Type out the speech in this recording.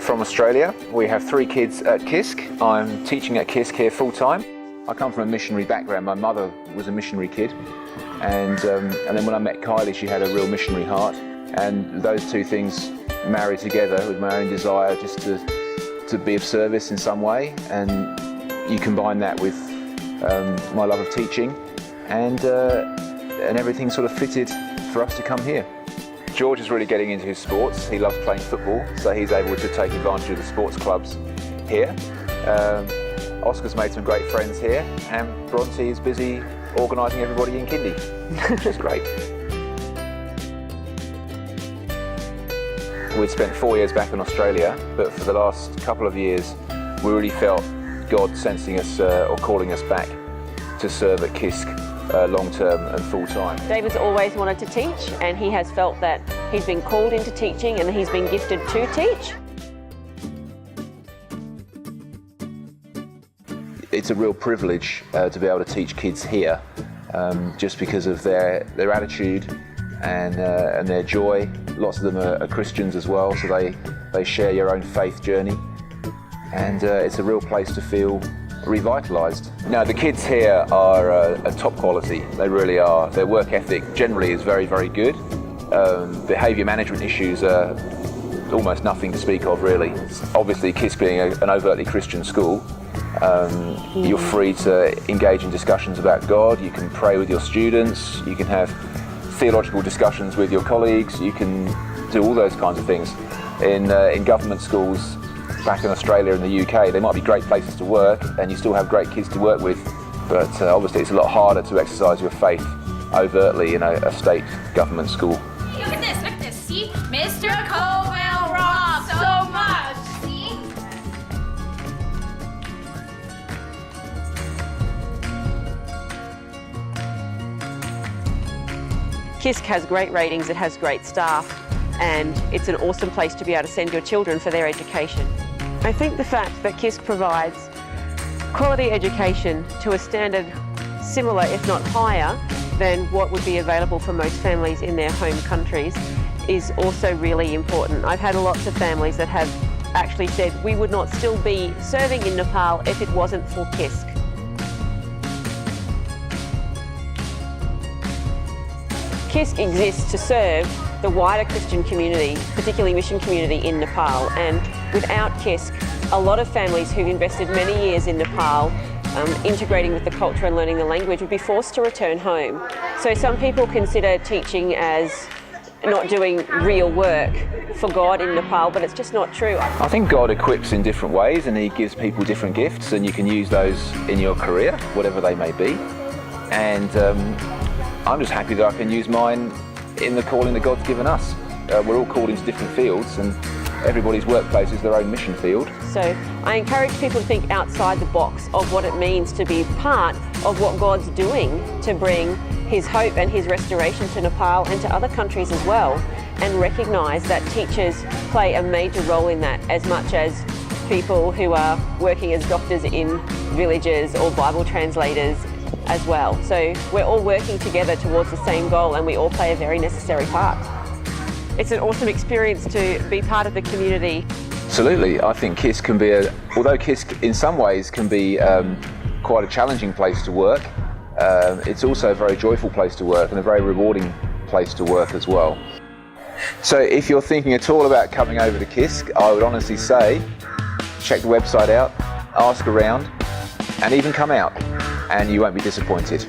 from Australia. We have 3 kids at KISC. I'm teaching at KISC here full time. I come from a missionary background. My mother was a missionary kid, and then when I met Kylie, she had a real missionary heart, and those 2 things married together with my own desire just to be of service in some way, and you combine that with my love of teaching, and everything sort of fitted for us to come here. George is really getting into his sports. He loves playing football, so he's able to take advantage of the sports clubs here. Oscar's made some great friends here, and Bronte is busy organising everybody in kindy, which is great. We'd spent 4 years back in Australia, but for the last couple of years we really felt God sensing us or calling us back to serve at KISC long term and full time. David's always wanted to teach, and he has felt that he's been called into teaching and he's been gifted to teach. It's a real privilege to be able to teach kids here, just because of their attitude and their joy. Lots of them are Christians as well, so they share your own faith journey, and it's a real place to feel revitalised. Now, the kids here are top quality. They really are. Their work ethic generally is very, very good. Behaviour management issues are almost nothing to speak of, really. Obviously, KISC being an overtly Christian school, you're free to engage in discussions about God. You can pray with your students. You can have theological discussions with your colleagues. You can do all those kinds of things. In government schools back in Australia and the UK, they might be great places to work, and you still have great kids to work with, but obviously it's a lot harder to exercise your faith overtly in a state government school. Look at this, see? Mr. Colville rocks so much, see? KISC has great ratings, it has great staff, and it's an awesome place to be able to send your children for their education. I think the fact that KISC provides quality education to a standard similar, if not higher, than what would be available for most families in their home countries is also really important. I've had lots of families that have actually said we would not still be serving in Nepal if it wasn't for KISC. KISC exists to serve the wider Christian community, particularly mission community in Nepal, and without KISC, a lot of families who've invested many years in Nepal integrating with the culture and learning the language would be forced to return home. So some people consider teaching as not doing real work for God in Nepal, but it's just not true. I think God equips in different ways, and He gives people different gifts, and you can use those in your career, whatever they may be. And I'm just happy that I can use mine in the calling that God's given us. We're all called into different fields, and everybody's workplace is their own mission field. So I encourage people to think outside the box of what it means to be part of what God's doing to bring His hope and His restoration to Nepal and to other countries as well, and recognise that teachers play a major role in that, as much as people who are working as doctors in villages or Bible translators as well. So we're all working together towards the same goal, and we all play a very necessary part. It's an awesome experience to be part of the community. Absolutely. I think KISC can be, although KISC in some ways can be quite a challenging place to work, it's also a very joyful place to work and a very rewarding place to work as well. So if you're thinking at all about coming over to KISC, I would honestly say check the website out, ask around, and even come out, and you won't be disappointed.